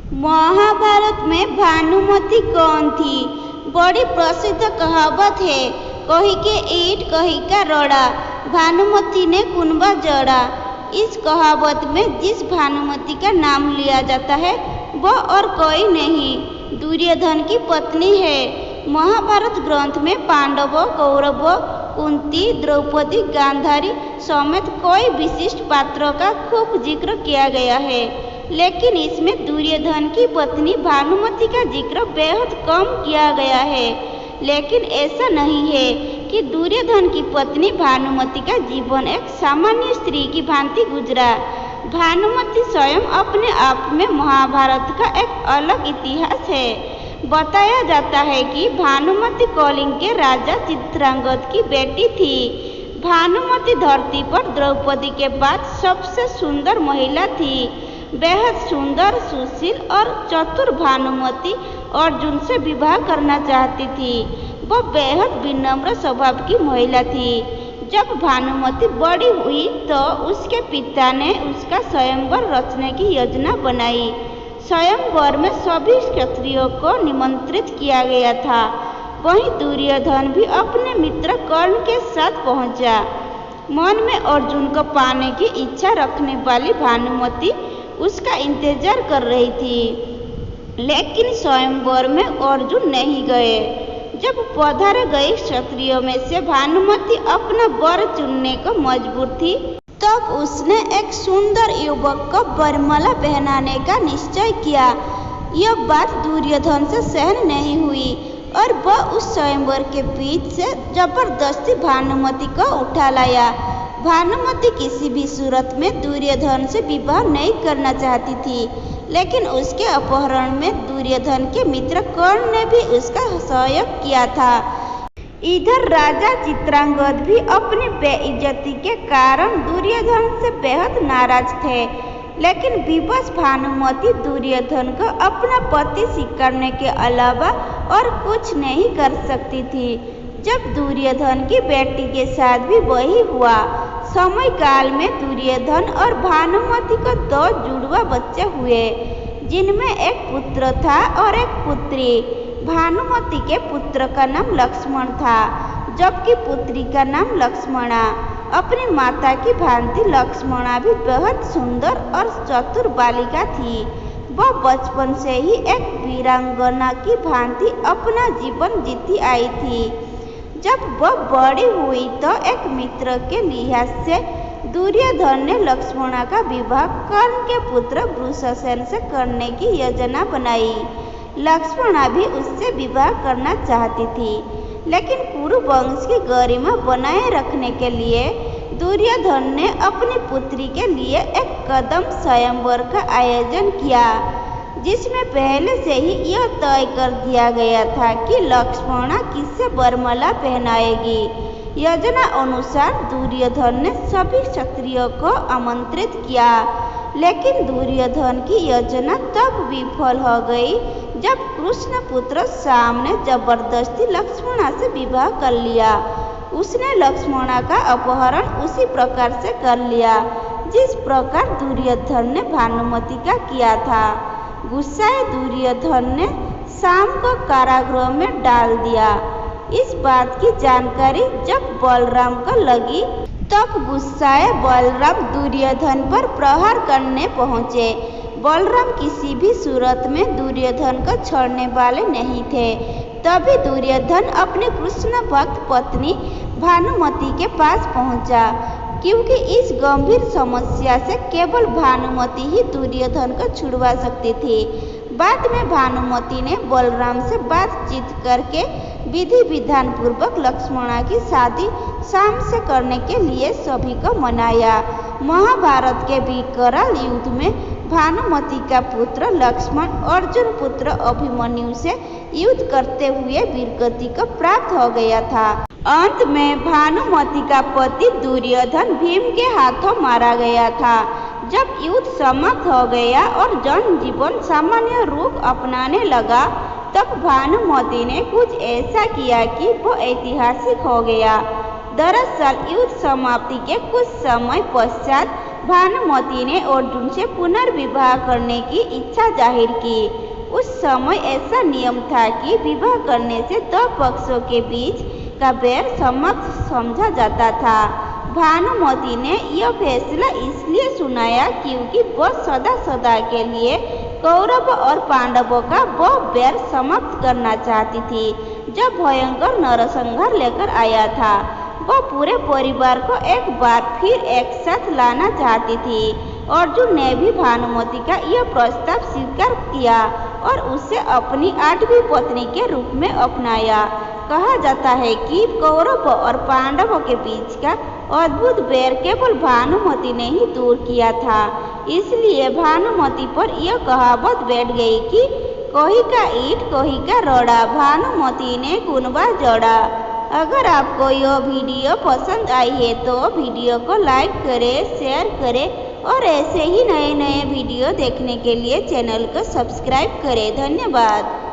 महाभारत में भानुमति कौन थी? बड़ी प्रसिद्ध कहावत है, कही के ईंट कही का रोड़ा, भानुमति ने कुनबा जड़ा। इस कहावत में जिस भानुमति का नाम लिया जाता है वह और कोई नहीं, दुर्योधन की पत्नी है। महाभारत ग्रंथ में पांडवों, कौरवों, कुंती, द्रौपदी, गांधारी समेत कई विशिष्ट पात्रों का खूब जिक्र किया गया है, लेकिन इसमें दुर्योधन की पत्नी भानुमति का जिक्र बेहद कम किया गया है। लेकिन ऐसा नहीं है कि दुर्योधन की पत्नी भानुमति का जीवन एक सामान्य स्त्री की भांति गुजरा। भानुमति स्वयं अपने आप में महाभारत का एक अलग इतिहास है। बताया जाता है कि भानुमति कौलिंग के राजा चित्रांगद की बेटी थी। भानुमति धरती पर द्रौपदी के बाद सबसे सुंदर महिला थी। बेहद सुंदर, सुशील और चतुर भानुमति अर्जुन से विवाह करना चाहती थी। वह बेहद विनम्र स्वभाव की महिला थी। जब भानुमति बड़ी हुई तो उसके पिता ने उसका स्वयंवर रचने की योजना बनाई। स्वयंवर में सभी क्षत्रियों को निमंत्रित किया गया था। वहीं दुर्योधन भी अपने मित्र कर्ण के साथ पहुंचा। मन में अर्जुन को पाने की इच्छा रखने वाली भानुमति उसका इंतजार कर रही थी, लेकिन स्वयंवर में अर्जुन नहीं गए। जब पधारे गए क्षत्रियों में से भानुमति अपना वर चुनने को मजबूर थी, तब उसने एक सुंदर युवक को वरमाला पहनाने का निश्चय किया। यह बात दुर्योधन से सहन नहीं हुई और वह उस स्वयंवर के बीच से जबरदस्ती भानुमति को उठा लाया। भानुमति किसी भी सूरत में दुर्योधन से विवाह नहीं करना चाहती थी, लेकिन उसके अपहरण में दुर्योधन के मित्र कर्ण ने भी उसका सहयोग किया था। इधर राजा चित्रांगद भी अपनी बेइज्जती के कारण दुर्योधन से बेहद नाराज थे, लेकिन विवश भानुमति दुर्योधन को अपना पति स्वीकारने के अलावा और कुछ नहीं कर सकती थी। जब दुर्योधन की बेटी के साथ भी वही हुआ। समय काल में दुर्योधन और भानुमति को 2 जुड़वा बच्चे हुए, जिनमें एक पुत्र था और एक पुत्री। भानुमति के पुत्र का नाम लक्ष्मण था, जबकि पुत्री का नाम लक्ष्मणा। अपनी माता की भांति लक्ष्मणा भी बेहद सुंदर और चतुर बालिका थी। वह बचपन से ही एक वीरांगना की भांति अपना जीवन जीती आई थी। जब वह बड़ी हुई तो एक मित्र के लिहाज से दुर्योधन ने लक्ष्मणा का विवाह कर्ण के पुत्र वृषसेन से करने की योजना बनाई। लक्ष्मणा भी उससे विवाह करना चाहती थी, लेकिन कुरु वंश की गरिमा बनाए रखने के लिए दुर्योधन ने अपनी पुत्री के लिए एक कदम स्वयंवर का आयोजन किया, जिसमें पहले से ही यह तय कर दिया गया था कि लक्ष्मणा किससे वरमाला पहनाएगी। योजना अनुसार दुर्योधन ने सभी क्षत्रियों को आमंत्रित किया, लेकिन दुर्योधन की योजना तब विफल हो गई जब कृष्ण पुत्र शाम ने जबरदस्ती लक्ष्मणा से विवाह कर लिया। उसने लक्ष्मणा का अपहरण उसी प्रकार से कर लिया जिस प्रकार दुर्योधन ने भानुमति का किया था। गुस्साए दुर्योधन ने शाम को कारागृह में डाल दिया। इस बात की जानकारी जब बलराम को लगी, तब गुस्साए बलराम दुर्योधन पर प्रहार करने पहुँचे। बलराम किसी भी सूरत में दुर्योधन को छोड़ने वाले नहीं थे। तभी दुर्योधन अपनी कृष्ण भक्त पत्नी भानुमति के पास पहुंचा, क्योंकि इस गंभीर समस्या से केवल भानुमति ही दुर्योधन को छुड़वा सकती थी। बाद में भानुमति ने बलराम से बातचीत करके विधि विधान पूर्वक लक्ष्मणा की शादी शाम से करने के लिए सभी को मनाया। महाभारत के विकराल युद्ध में भानुमति का पुत्र लक्ष्मण अर्जुन पुत्र अभिमन्यु से युद्ध करते हुए वीरगति को प्राप्त हो गया था। अंत में भानुमति का पति दुर्योधन भीम के हाथों मारा गया था। जब युद्ध समाप्त हो गया और जनजीवन सामान्य रूप अपनाने लगा, तब भानुमति ने कुछ ऐसा किया कि वो ऐतिहासिक हो गया। दरअसल युद्ध समाप्ति के कुछ समय पश्चात भानुमति ने अर्जुन से पुनर्विवाह करने की इच्छा जाहिर की। उस समय ऐसा नियम था कि विवाह करने से दो पक्षों के बीच का बैर समाप्त समझा जाता था। भानुमति ने यह फैसला इसलिए सुनाया क्योंकि वह सदा सदा के लिए कौरव और पांडवों का वह बैर समाप्त करना चाहती थी जो भयंकर नरसंहार लेकर आया था। वह पूरे परिवार को एक बार फिर एक साथ लाना चाहती थी। अर्जुन ने भी भानुमति का यह प्रस्ताव स्वीकार किया और उसे अपनी 8वीं पत्नी के रूप में अपनाया। कहा जाता है कि कौरव और पांडवों के बीच का अद्भुत बैर केवल भानुमति ने ही दूर किया था। इसलिए भानुमति पर यह कहावत बैठ गई कि कोही का ईंट कोही का रोड़ा, भानुमति ने कुनबा जोड़ा। अगर आपको यह वीडियो पसंद आई है तो वीडियो को लाइक करें, शेयर करें और ऐसे ही नए नए वीडियो देखने के लिए चैनल को सब्सक्राइब करें। धन्यवाद।